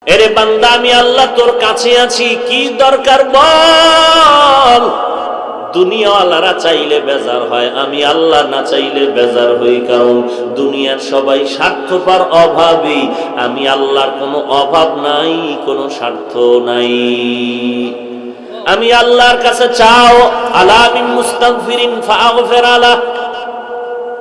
এরে বান্দা, আমি আল্লাহ তোর কাছে আছি, কি দরকার বল। দুনিয়াওয়ালারা চাইলে বেজার হয়, আমি আল্লাহ না চাইলে বেজার হই। কারণ দুনিয়ার সবাই স্বার্থপর, অভাবী। আমি আল্লাহর কোনো অভাব নাই, কোনো স্বার্থ নাই। আমি আল্লাহর কাছে চাও, আলা মিন মুস্তাগফিরিন ফাগফির আলাহ।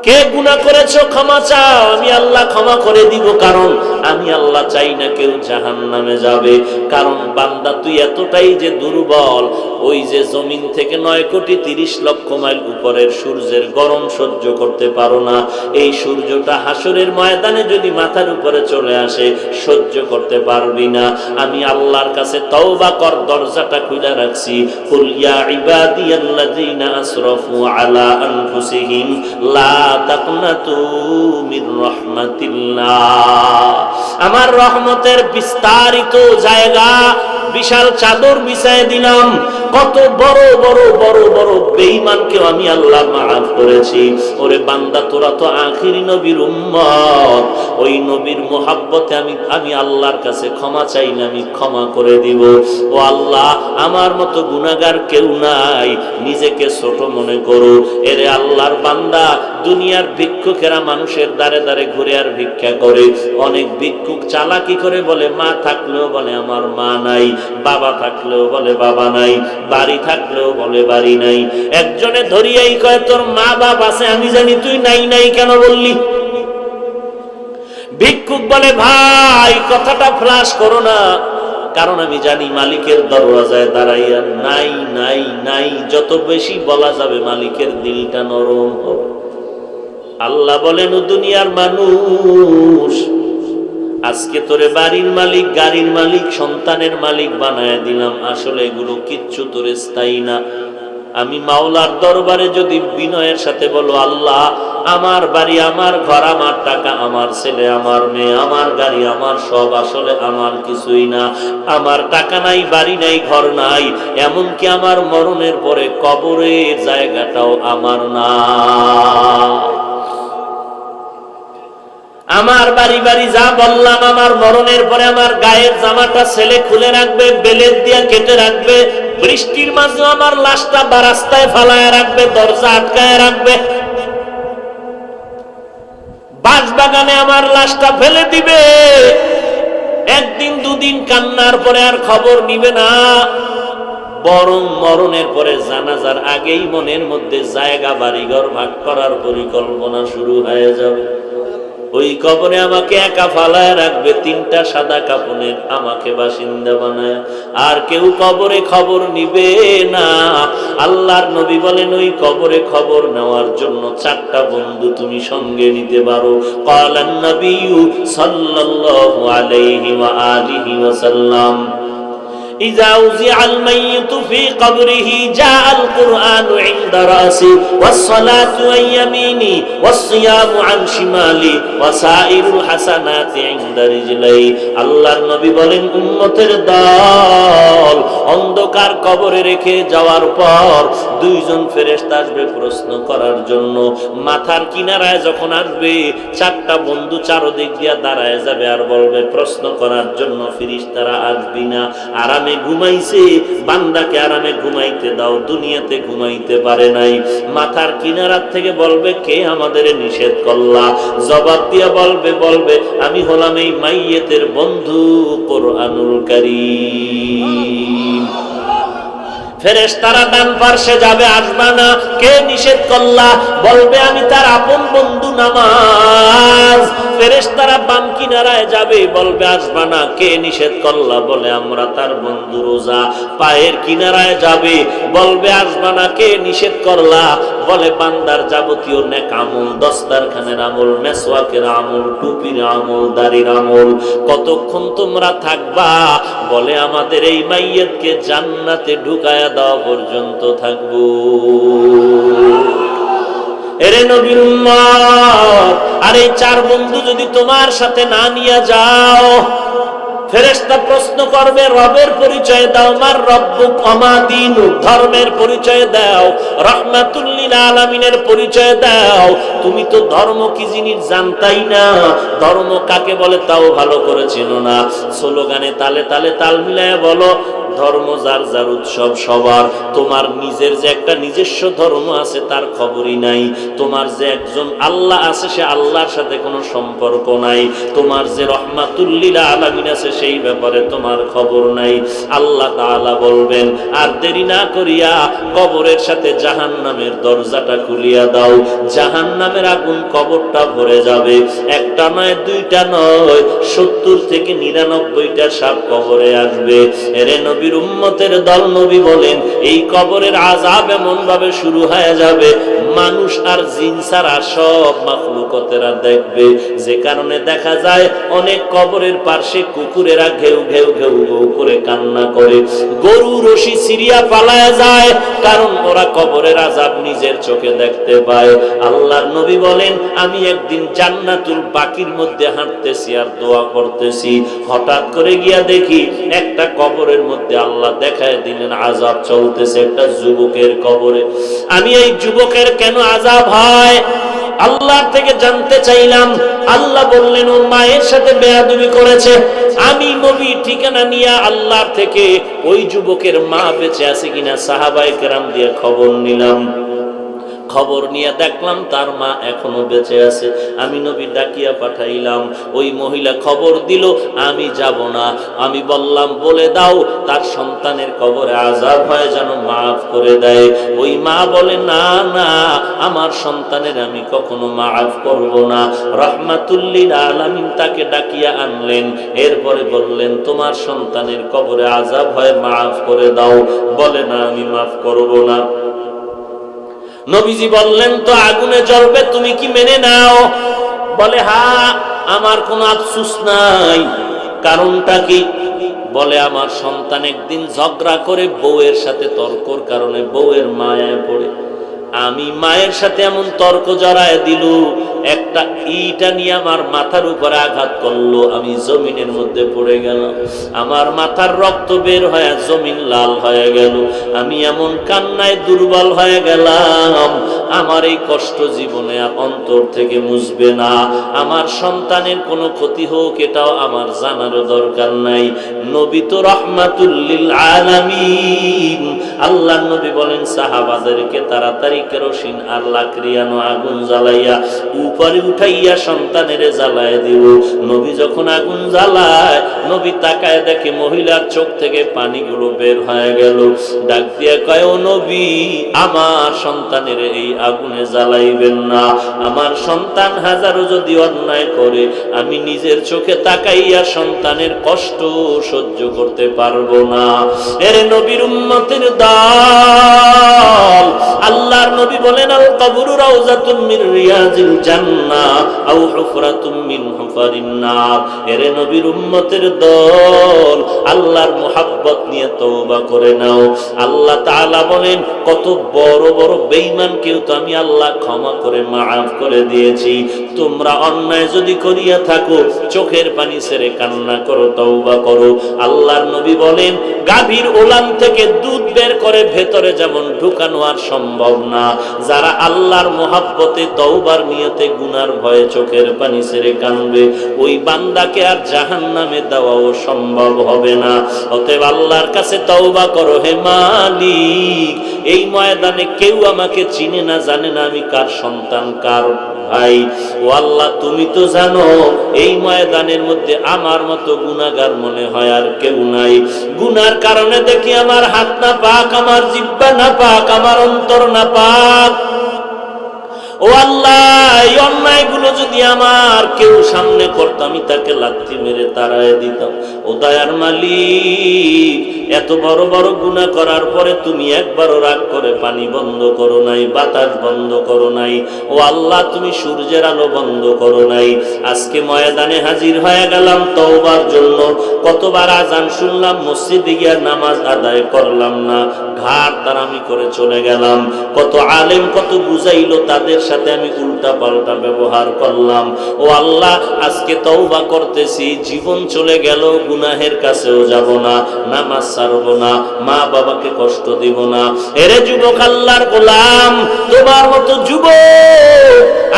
কে গুনাহ করেছো ক্ষমা চাও, আমি আল্লাহ ক্ষমা করে দিব। কারণ আমি আল্লাহ চাই না কেউ জাহান্নামে যাবে। কারণ বান্দা তুই এতটাই যে দুর্বল, ওই যে জমিন থেকে 9,30,00,000 মাইল উপরের সূর্যের গরম সহ্য করতে পারো না। এই সূর্যটা হাসরের ময়দানে যদি মাথার উপরে চলে আসে, সহ্য করতে পারবি না। আমি আল্লাহর কাছে তওবা কর, দরজাটা খুলে রাখছি। কুল ইয়া ইবাদিয়াল্লাযীনা আসরাফু আলা আনফুসিহিম লা তাকনাতু মির রাহমাতিল্লাহ। আমার রহমতের বিস্তারিত জায়গা, বিশাল চাদর বিছায় দিলাম। কত বড় বড় বড় বড় বেঈমানকেও আমি আল্লাহ মাফ করেছি। ওরে বান্দা, তোরা তো আখিরি নবীর উম্মত, ওই নবীর মোহাব্বতে আমি আল্লাহর কাছে ক্ষমা চাই না, আমি ক্ষমা করে দিব। ও আল্লাহ, আমার মতো গুনাহগার কেউ নাই, নিজেকে ছোট মনে করো। এরে আল্লাহর বান্দা, দুনিয়ার ভিক্ষুকেরা মানুষের দ্বারে দ্বারে ঘুরে আর ভিক্ষা করে। অনেক ভিক্ষুক চালাকি করে, বলে মা থাকলেও বলে আমার মা নাই, বাবা থাকলেও বলে বাবা নাই, বাড়ি থাকলেও বলে বাড়ি নাই। একজনে ধরিয়াই কয়, তোর মা বাপ আছে, আমি জানি, তুই নাই নাই কেন বললি? ভিক্ষুক বলে, ভাই কথাটা ফ্লাশ করো না, কারণ আমি জানি মালিকের দরওয়াজায় দাঁড়াইয়া নাই নাই নাই যত বেশি বলা যাবে, মালিকের দিলটা নরম হবে। আল্লাহ বলেন, ও দুনিয়ার মানুষ, আজকে তোরে বাড়ির মালিক, গাড়ির মালিক, সন্তানের মালিক বানায় দিলাম। আসলে এগুলো কিচ্ছু তোরে স্থায়ী না। আমি মাওলার দরবারে যদি বিনয়ের সাথে বলো, আল্লাহ আমার বাড়ি, আমার ঘর, আমার টাকা, আমার ছেলে, আমার মেয়ে, আমার গাড়ি, আমার সব আসলে আমার কিছুই না। আমার টাকা নাই, বাড়ি নাই, ঘর নাই, এমনকি আমার মরণের পরে কবরের জায়গাটাও আমার না। আমার বাড়ি বাড়ি যা বললাম, আমার মরণের পরে আমার গায়ের জামাটা ছেলে খুলে রাখবে, বেলেট দিয়া কেটে রাখবে, বৃষ্টির মাঝে আমার লাশটা রাস্তায় ফালায় রাখবে, দরজা আটকায় রাখবে, বাঁশবাগানে আমার লাশটা ফেলে দিবে। একদিন দুদিন কান্নার পরে আর খবর নিবে না, বরং মরণের পরে জানাজার আগেই মনের মধ্যে জায়গা বাড়িঘর ভাগ করার পরিকল্পনা শুরু হয়ে যাবে। ওই কবরে আমাকে একা ফালায় রাখবে, 3টা সাদা কাফনের আমাকে বাসিন্দা বানায়, আর কেউ কবরে খবর নিবে না। আল্লাহর নবী বলেন, ওই কবরে খবর নেওয়ার জন্য 4টা বন্ধু তুমি সঙ্গে নিতে পারো। ক্বালান নবিয়্যু সাল্লাল্লাহু আলাইহি ওয়া আলিহি ওয়াসাল্লাম, إذا وزع الميت في قبره جاء القرآن عند رأسي والصلاة عن يميني والصيام عن شمالي وسائر الحسنات عند رجلي। আল্লাহর নবী বলেন, উম্মতের দল অন্ধকার কবরে রেখে যাওয়ার পর 2জন ফেরেশতা আসবে প্রশ্ন করার জন্য। মাথার কিনারায় যখন আসবে, 4টা বন্ধু চারদিক দিয়া দাঁড়ায় যাবে আর বলবে, প্রশ্ন করার জন্য ফেরেশতারা আসবি না? আরামে ঘুমাইছে, বান্দাকে আরামে ঘুমাইতে দাও, দুনিয়াতে ঘুমাইতে পারে নাই। মাথার কিনারার থেকে বলবে, কে আমাদের নিষেধ করলা? জবাব দিয়া বলবে আমি হলাম এই মাইয়েতের বন্ধু কোরআনুল কারীম। ফেরেশতারা ডান পার্শ্বে যাবে, আসবা না। কে নিষেধ করলা? বলবে আমি তার আপন বন্ধু নামাজ। ফেরেশতারা বাম কিনারায় যাবে, বলবে আসবা না। কে নিষেধ করলা? বলে আমরা তার বন্ধু রোজা। পায়ের কিনারায় যাবে, বলবে আসবা না। কে নিষেধ করলা? বলে বান্দার যাবতীয় নেক আমল, দস্তারখানের আমল, মেসওয়াকের আমল, টুপির আমল, দাড়ির আমল। কতক্ষণ তোমরা থাকবা? বলে আমাদের এই মাইয়াতকে জান্নাতে ঢুকায়া দেওয়া পর্যন্ত থাকবো। এরে নবীর উম্মত, আর এই 4 বন্ধু যদি তোমার সাথে না নিয়ে যাও, ফেরেশতা প্রশ্ন করবে, রবের পরিচয় দাও, মার রব্বুক ওমা দীনুক, ধর্মের পরিচয় দাও, রাহমাতুল লিল আলামিনের পরিচয় দাও। তুমি তো ধর্ম কি জিনিস জানতাই না, ধর্ম কাকে বলে তাও ভালো করে চেনো না। স্লোগানে তালে তালে তাল মিলায় বলো, ধর্ম যার যার উৎসব সবার। তোমার নিজের যে একটা নিজস্ব ধর্ম আছে তার খবরই নাই। তোমার যে একজন আল্লাহ আছে সে আল্লাহর সাথে কোনো সম্পর্ক নাই। তোমার যে রহমাতুল লিল আলামিন আছে সেই ব্যাপারে তোমার খবর নাই। আল্লাহ তাআলা বলবেন, আর দেরি না করিয়া কবরের সাথে জাহান্নামের দরজাটা খুলিয়া দাও। জাহান্নামের আগুন কবরটা ভরে যাবে। একটা নয়, দুইটা নয়, 70 থেকে 99টা সাপ কবরে আসবে। এরে নবীর উম্মতের দল, নবী বলেন এই কবরের আযাব এমন ভাবে শুরু হয়ে যাবে, মানুষ আর জিন ছাড়া সব মাখলুকতেরা দেখবে। যে কারণে দেখা যায় অনেক কবরের পাশে কুকুরেরা ঘেউ ঘেউ ঘেউ ঘেউ করে কান্না করে, গরু রশি সিরিয়া পালায় যায়, কারণ ওরা কবরের আযাব নিজের চোখে দেখতে পায়। আল্লাহর নবী বলেন, আমি একদিন জান্নাতুল বাকির মধ্যে হাঁটতেছি আর দোয়া করতেছি, হঠাৎ করে গিয়া দেখি একটা কবরের মধ্যে আল্লাহ দেখায় দিলেন আযাব চলতেছে একটা যুবকের কবরে। আমি এই যুবকের কেন আযাব হয় আল্লাহর থেকে জানতে চাইলাম। আল্লাহ বললেন, ও মায়ের সাথে বেয়াদবি করেছে। আমি নবী ঠিকানা নিয়ে আল্লাহর থেকে ওই যুবকের মা বেঁচে আছে কিনা সাহাবায়ে কেরাম দিয়ে খবর নিলাম। খবর নিয়ে দেখলাম তার মা এখনো বেঁচে আছে। আমি নবী ডাকিয়া পাঠাইলাম, ওই মহিলা খবর দিল, আমি যাব না। আমি বললাম, বলে দাও তার সন্তানের কবরে আযাব হয় যেন মাফ করে দেয়। ওই মা বলে, না না, আমার সন্তানের আমি কখনো মাফ করব না। রাহমাতুল লিল আলামিন তাকে ডাকিয়া আনলেন, এরপরে বললেন, তোমার সন্তানের কবরে আযাব হয়, মাফ করে দাও। বলে, না, আমি মাফ করব না। নবীজি বললেন, তো আগুনে জ্বলবে, তুমি কি মেনে নাও? বলে, হ্যাঁ, আমার কোনো আফসোস নাই। কারণটা কি? বলে, আমার সন্তান একদিন ঝগড়া করে বউয়ের সাথে তর্কর কারণে বউয়ের মায়ায় পড়ে আমি মায়ের সাথে এমন তর্ক জড়ায় দিল, একটা ইটা নিয়ে আমার মাথার উপরে আঘাত করলো, আমি জমিনের মধ্যে পড়ে গেলাম। আমার মাথার রক্ত বের হয়ে জমিন লাল হয়ে গেল। আমি এমন কান্নায় দুর্বল হয়ে গেলাম, আমার এই কষ্ট জীবনে অন্তর থেকে মুছবে না। আমার সন্তানের কোনো ক্ষতি হোক এটাও আমার জানারও দরকার নাই। নবী তো রাহমাতুল লিল আলামিন। আল্লাহর নবী বলেন সাহাবাদেরকে, তাড়াতাড়ি কেরোসিন আর লাকড়িয়ানো আগুন জ্বালাইয়া উপরে উঠাইয়া সন্তানের জ্বালায় দিব। নবী যখন আগুন জ্বালায়, নবী তাকায় দেখে মহিলার চোখ থেকে পানিগুলো বের হয়ে গেল। ডাক দিয়া কয়, ও নবী, আমার সন্তানের এই আগুনে জ্বালাইবেন না। আমার সন্তান হাজারো যদি অন্যায় করে, আমি নিজের চোখে তাকাইয়া সন্তানের কষ্ট সহ্য করতে পারবো না। এর নবীর উম্মতের দল, আল্লাহর নবী বলেন, আল কবরু রাউযাতুম মির রিয়াজিল জান্নাহ আও হুফরাতুম মিন হুফারিন নার। এর নবীর উম্মতের দল, আল্লাহর মুহাব্বত নিয়ে তওবা করে নাও। আল্লাহ তাআলা বলেন, কত বড় বড় বেঈমানকেও তো আমি আল্লাহ ক্ষমা করে মাফ করে দিয়েছি। তোমরা অন্যায় যদি করিয়া থাকো, চোখের পানি ছেড়ে কান্না করো, তওবা করো। আল্লাহর নবী বলেন, গাভীর ওলান থেকে দুধ বের করে ভেতরে যেমন ঢুকানো আর সম্ভব না, যারা আল্লাহর মুহাব্বতে তওবার নিয়তে গুনার ভয়ে চোখের পানি ছেড়ে কাঁদবে, ওই বান্দাকে আর জাহান্নামে দেওয়াও সম্ভব হবে না। অতএব আল্লাহর কাছে তওবা করো। হে মালিক, এই ময়দানে কেউ আমাকে চিনে না, জানে না আমি কার সন্তান, কার ভাই। ও আল্লাহ, তুমি তো জানো এই ময়দানের মধ্যে আমার মতো গুনাহগার মনে হয় আর কেউ নাই। গুনার কারণে দেখি আমার হাত না পাক, আমার জিহ্বা না পাক, আমার অন্তর না পাক। ও আল্লাহ, এই অন্যায়গুলো যদি আমার কেউ সামনে করতো, আমি তাকে লাথি মেরে তাড়ায় দিতাম। ও দয়ার মালিক, এত বড় বড় গুনাহ করার পরে তুমি একবারও রাগ করে পানি বন্ধ করো নাই, বাতাস বন্ধ করো নাই। ও আল্লাহ, তুমি সূর্যের আলো বন্ধ করো নাই। আজকে ময়দানে হাজির হয়ে গেলাম তওবার জন্য। কতবার আজান শুনলাম, মসজিদে গিয়ে নামাজ আদায় করলাম না, ঘাড় তারামি করে চলে গেলাম। কত আলেম কত বুঝাইলো, তাদের সাথে আমি উল্টা পাল্টা ব্যবহার করলাম। ও আল্লাহ, আজকে তওবা করতেছি, জীবন চলে গেল, গুনাহের কাছেও যাব না, নামাজ ছাড়ব না, মা বাবাকে কষ্ট দিব না। এরে যুবক, আল্লাহর গোলাম, তোমার মতো যুবক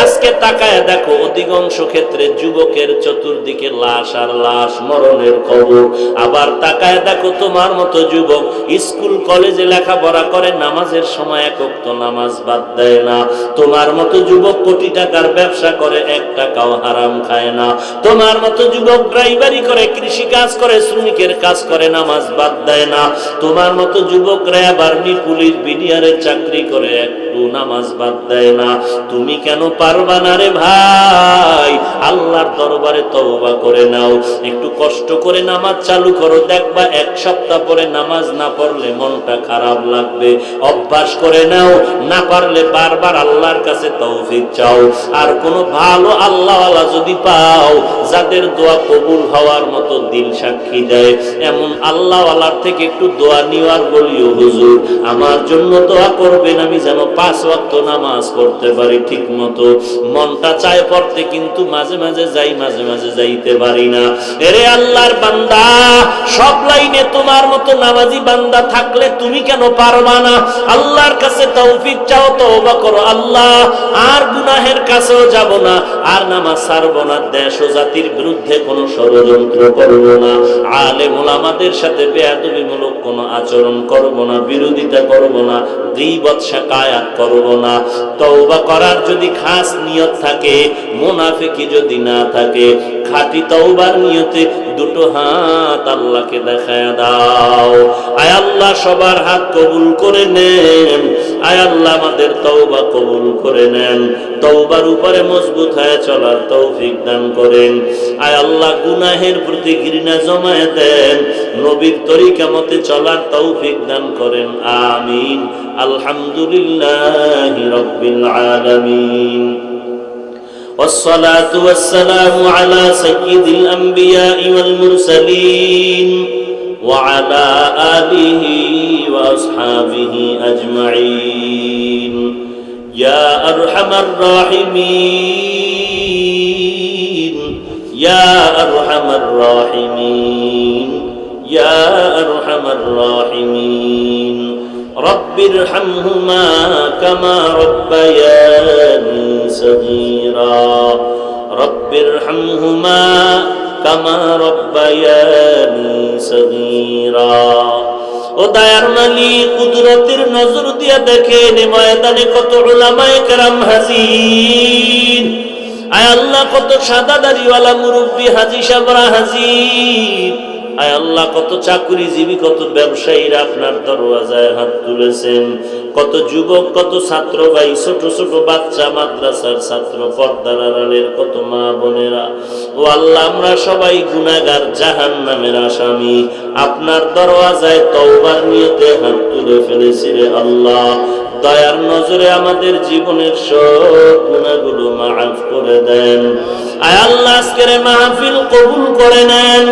আজকে তাকায় দেখো, অধিকাংশ ক্ষেত্রে যুবকের চতুর্দিকে লাশ আর লাশ, মরণের কবর। আবার তাকায় দেখো, তোমার মতো যুবক স্কুল কলেজে লেখাপড়া করে, নামাজের সময় এক ওয়াক্ত নামাজ বাদ দেয় না। তোমার মতো যুবক কোটি টাকার ব্যবসা করে, এক টাকাও হারাম খায় না। তোমার মতো যুবক ড্রাইভারি করে, কৃষি কাজ করে, শ্রমিকের কাজ করে, নামাজ বাদ দেয় না। তোমার মতো যুবক র্যাব, আর্মি, পুলিশ, বিডিআরের চাকরি করে, একটু নামাজ বাদ দেয় না। তুমি কেন পারবা না রে ভাই? আল্লাহর দরবারে তওবা করে নাও, একটু কষ্ট করে নামাজ চালু করো, দেখবা এক সপ্তাহ পরে নামাজ না পড়লে মনটা খারাপ লাগবে। অভ্যাস করে নাও, না পারলে বারবার আল্লাহর কাছে তৌফিক চাও। আর কোনো ভালো আল্লাহওয়ালা যদি পাও, যাদের দোয়া কবুল হওয়ার মতো দিল সাক্ষী দেয়, এমন আল্লাহওয়ালার থেকে একটু দোয়া নিওয়ার বলিও, হুজুর আমার জন্য দোয়া করবেন, আমি যেন 5 ওয়াক্ত নামাজ পড়তে পারি ঠিক মতো। মনটা চায় পড়তে, কিন্তু মাঝে মাঝে যাই, মাঝে মাঝে যাইতে পারি না। এরে আল্লাহর বান্দা, সব লাইনে তোমার মতো নামাজি বান্দা থাকলে তুমি কেন পারবা না? আল্লাহর কাছে তৌফিক চাও, তওবা করো, আল্লাহ আর গুনাহের কাছেও যাব না, আর নামাজ ছাড়বো না, দেশ ও জাতির বিরুদ্ধে কোনো ষড়যন্ত্র করব না, আলেম ওলামাদের সাথে বেয়াদবিমূলক কোনো আচরণ করব না, বিরোধিতা করব না, গীবত শিকায়াত করব না। তওবা করার যদি খাস নিয়ত থাকে, মুনাফিকি যদি না থাকে, খাঁটি তওবার নিয়তে দুটো হাত আল্লাহকে দেখায় দাও। আয় আল্লাহ, সবার হাত কবুল করে নেন। আয় আল্লাহ, আমাদের তওবা কবুল করে নেন। তওবার উপরে মজবুত হয়ে চলার তৌফিক দান করেন। আয় আল্লাহ, গুনাহের প্রতি ঘৃণা জমায়ে দেন, নবীর তরিকা মতে চলার তৌফিক দান করেন। আমিন। আলহামদুলিল্লাহি রাব্বিল আলামিন। والصلاة والسلام على سيد الأنبياء والمرسلين وعلى آله وأصحابه أجمعين يا أرحم الراحمين يا أرحم الراحمين يا أرحم الراحمين رب ارحمهما كما ربياني صغيرا رب ارحمهما كما ربياني صغيرا। ও দয়ার মালিক, কুদরতের নজর দিয়া দেখেন ময়দানে কত উলামায়ে কেরাম হাজির। আয় আল্লাহ, কত সাদা দাড়িওয়ালা মুরব্বী হাজী সাহেবরা হাজির। আয় আল্লাহ, কত চাকরিজীবী, কত ব্যবসায়ীরা আপনার দরওয়াজায় হাত তুলেছেন। কত যুবক, কত ছাত্র ভাই, ছোট ছোট বাচ্চা, মাদ্রাসার ছাত্র, পর্দার আড়ালের কত মা বোনেরা। ও আল্লাহ, আমরা সবাই গুনাহগার, জাহান্নামের আসামি। আপনার দরওয়াজায় তওবার নিয়তে হাত তুলে ফেলেছি রে আল্লাহ। দয়ার নজরে আমাদের জীবনের সব গুনাহগুলো মাফ করে দেন। আয় আল্লাহ, আজকের মাহফিল কবুল করে নেন।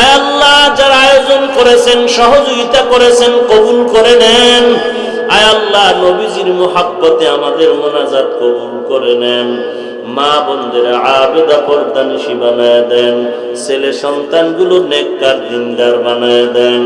আয় আল্লাহ, যারা আয়োজন করেছেন, সহযোগিতা করেছেন, কবুল করে নেন। আয় আল্লাহ, নবীজির মুহাব্বতে আমাদের মোনাজাত কবুল করে নেন। মা বোনদের আবেদা পর্দানিশী বানায় দেন। ছেলে সন্তানগুলো নেককার, দিনদার বানায় দেন।